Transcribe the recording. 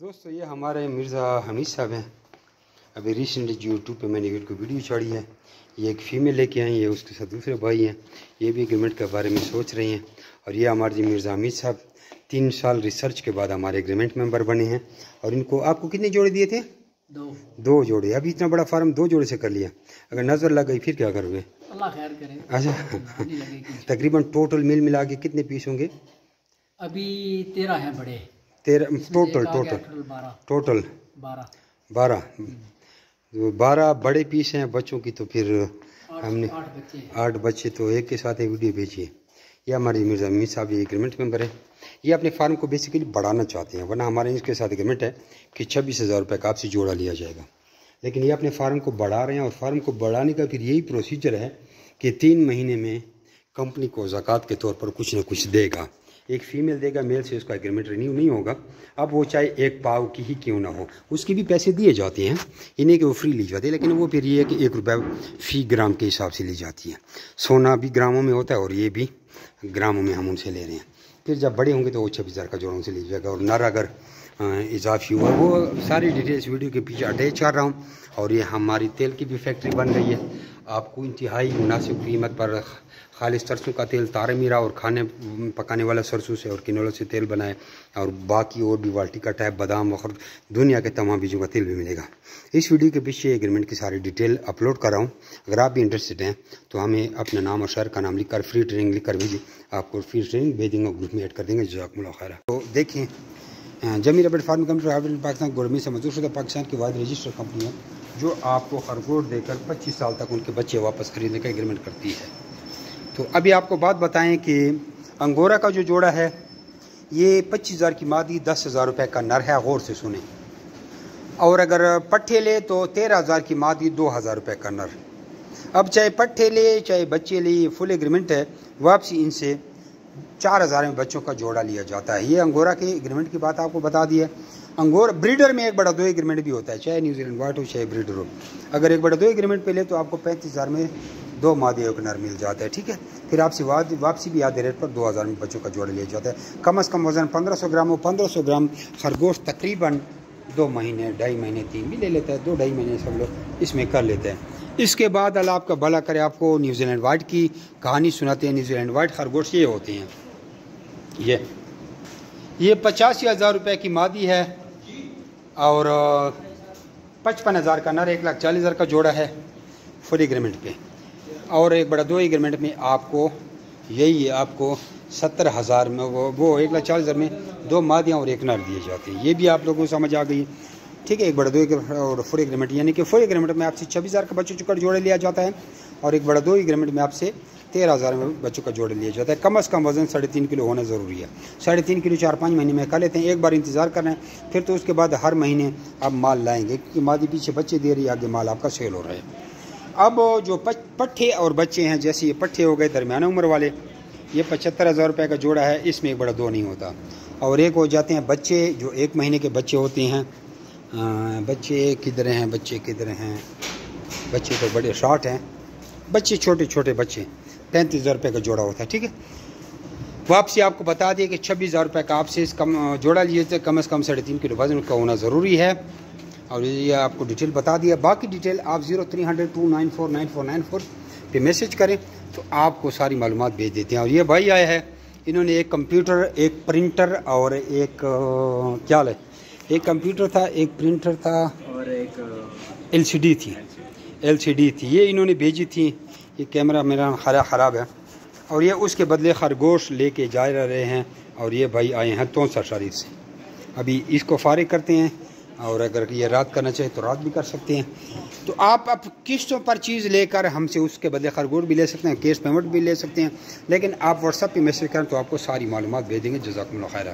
دوستو یہ ہمارے مرزا حمید صاحب ہیں. ابھی ریسنٹلی یوٹیوب پہ میں نے ان کو ویڈیو چڑھی ہے. یہ ایک فیمیل لے کے آئی ہیں, اس کے ساتھ دوسرے بھائی ہیں. یہ بھی ایگریمنٹ کے بارے میں سوچ رہے ہیں. اور یہ ہمارے جی مرزا حمید صاحب 3 سال ریسرچ کے بعد ہمارے ایگریمنٹ ممبر بنے ہیں. اور ان کو آپ کو کتنے جوڑے دیے تھے؟ 2 جوڑے. ابھی اتنا بڑا فارم 2 جوڑے سے کر لیا. اگر نظر لگ گئی پھر کیا کرو گے؟ اللہ خیر کرے. اچھا, تقریباً ٹوٹل میل ملا کے کتنے پیس ہوں گے؟ ابھی 13 ہیں بڑے. 13 ٹوٹل 12 بڑے پیس ہیں. بچوں کی تو پھر ہم نے 8 بچے تو ایک کے ساتھ ایک ویڈیو بھیجی ہے. یہ ہمارے مرزا حمید صاحب یہ ایگریمنٹ ممبر ہے. یہ اپنے فارم کو بیسیکلی بڑھانا چاہتے ہیں, ورنہ ہمارے اس کے ساتھ ایگریمنٹ ہے کہ 26,000 روپے کا آپ سے جوڑا لیا جائے گا. لیکن یہ اپنے فارم کو بڑھا رہے ہیں, اور فارم کو بڑھانے کا پھر یہی پروسیجر ہے کہ 3 مہینے میں کمپنی کو زکوٰۃ کے طور پر کچھ نہ کچھ دے گا. ایک فیمیل دے گا, میل سے اس کا ایگریمنٹ رینیو نہیں ہوگا. اب وہ چاہے 1 پاؤ کی ہی کیوں نہ ہو, اس کے بھی پیسے دیے جاتے ہیں. یہ نہیں کہ وہ فری لی جاتی ہے, لیکن وہ پھر یہ ہے کہ 1 روپے فی گرام کے حساب سے لی جاتی ہے. سونا بھی گراموں میں ہوتا ہے اور یہ بھی گراموں میں ہم ان سے لے رہے ہیں. پھر جب بڑے ہوں گے تو وہ 26,000 کا جوڑوں سے لی جائے گا. اور نر اگر اضافی ہوا, وہ ساری ڈیٹیلس ویڈیو کے پیچھے اٹیچ کر رہا ہوں. اور یہ ہماری تیل کی بھی فیکٹری بن رہی ہے. آپ کو انتہائی مناسب قیمت پر خالص سرسوں کا تیل, تارے میرا اور کھانے پکانے والا سرسوں سے اور کنولوں سے تیل بنائے, اور باقی اور بھی والٹی کا ٹائپ, بادام وغیرہ دنیا کے تمام بیجوں کا تیل بھی ملے گا. اس ویڈیو کے پیچھے ایگریمنٹ کی ساری ڈیٹیل اپلوڈ کر رہا ہوں. اگر آپ بھی انٹرسٹڈ ہیں تو ہمیں اپنا نام اور شہر کا نام لکھ کر فری ٹریننگ لکھ کر بھیجیے. آپ کو فری ٹریننگ بھیج دیں گے, گروپ میں ایڈ کر دیں گے. جزاکم اللہ خیر. تو دیکھیں, جمی ربٹ فارم کمپنی پاکستان گورنمنٹ سے منظور شدہ پاکستان کی واحد رجسٹر کمپنی ہے جو آپ کو خرگوش دے کر 25 سال تک ان کے بچے واپس خریدنے کا ایگریمنٹ کرتی ہے. تو ابھی آپ کو بات بتائیں کہ انگورا کا جو جوڑا ہے یہ 25,000 کی مادی, 10,000 روپے کا نر ہے. غور سے سنیں. اور اگر پٹھے لے تو 13,000 کی مادی, 2,000 روپے کا نر. اب چاہے پٹھے لے چاہے بچے لے, یہ فل ایگریمنٹ ہے. واپسی ان سے 4,000 میں بچوں کا جوڑا لیا جاتا ہے. یہ انگورا کے ایگریمنٹ کی بات آپ کو بتا دی ہے. انگور بریڈر میں 1/2 ایگریمنٹ بھی ہوتا ہے, چاہے نیوزی لینڈ وائٹ ہو چاہے بریڈر ہو. اگر 1/2 ایگریمنٹ پہ لے تو آپ کو 35,000 میں 2 مادے ایک نر مل جاتا ہے. ٹھیک ہے. پھر آپ سے واپسی بھی آدھے ریٹ پر 2,000 میں بچوں کا جوڑا لیا جاتا ہے. کم از کم وزن 1500 گرام ہو. 1500 گرام خرگوش تقریباً 2 مہینے 2.5 مہینے 3 بھی لے لیتا ہے. 2-2.5 مہینے سب لوگ اس میں کر لیتے ہیں. اس کے بعد اللہ آپ کا بھلا کرے, آپ کو نیوزی لینڈ وائٹ کی کہانی سناتے ہیں. نیوزی لینڈ وائٹ خرگوش یہ ہوتے ہیں. یہ 85,000 روپے کی مادی ہے اور 55,000 کا نر, 1,40,000 کا جوڑا ہے فل ایگریمنٹ پہ. اور 1/2 ایگریمنٹ میں آپ کو یہی ہے, آپ کو 70,000 میں وہ 1,40,000 میں 2 مادیاں اور 1 نر دیے جاتے ہیں. یہ بھی آپ لوگوں کو سمجھ آ گئی. ٹھیک ہے. 1/2 اور فل ایگریمنٹ, یعنی کہ فل ایگریمنٹ میں آپ سے 26,000 کا بچوں کا جوڑے لیا جاتا ہے, اور 1/2 ایگریمنٹ میں آپ سے 13,000 میں بچوں کا جوڑے لیا جاتا ہے. کم از کم وزن 3.5 کلو ہونا ضروری ہے. 3.5 کلو 4-5 مہینے میں کر لیتے ہیں. ایک بار انتظار کر رہے ہیں, پھر تو اس کے بعد ہر مہینے آپ مال لائیں گے, کیونکہ مادی پیچھے بچے دے رہی ہے, آگے مال آپ کا سیل ہو رہا ہے. اب جو پٹھے اور بچے ہیں, جیسے یہ پٹھے ہو گئے درمیانہ عمر والے, یہ 75,000 روپے کا جوڑا ہے. اس میں 1/2 نہیں ہوتا. اور ایک ہو جاتے ہیں بچے جو 1 مہینے کے بچے ہوتے ہیں. بچے کدھر ہیں, بچے تو بڑے شارٹ ہیں, بچے چھوٹے بچے 35,000 روپے کا جوڑا ہوتا ہے. ٹھیک ہے. واپسی آپ کو بتا دیا کہ 26,000 روپے کا آپ سے اس کم جوڑا لیے تھے. کم از کم 3.5 کلو وزن کا ہونا ضروری ہے. اور یہ آپ کو ڈیٹیل بتا دیا. باقی ڈیٹیل آپ 0300-294-9494 پہ میسج کریں تو آپ کو ساری معلومات بھیج دیتے ہیں. اور یہ بھائی آئے ہیں, انہوں نے ایک کمپیوٹر, ایک پرنٹر اور ایک کیا لے, ایک کمپیوٹر تھا, ایک پرنٹر تھا اور ایک LCD تھی. یہ انہوں نے بھیجی تھی. یہ کیمرہ میرا خراب ہے, اور یہ اس کے بدلے خرگوش لے کے جا رہے ہیں. اور یہ بھائی آئے ہیں تونسا شریف سے. ابھی اس کو فارغ کرتے ہیں, اور اگر یہ رات کرنا چاہے تو رات بھی کر سکتے ہیں. تو آپ اب قسطوں پر چیز لے کر ہم سے اس کے بدلے خرگوش بھی لے سکتے ہیں, کیش پیمنٹ بھی لے سکتے ہیں. لیکن آپ واٹس ایپ پہ میسج کریں تو آپ کو ساری معلومات بھیج دیں گے. جزاکم اللہ خیر.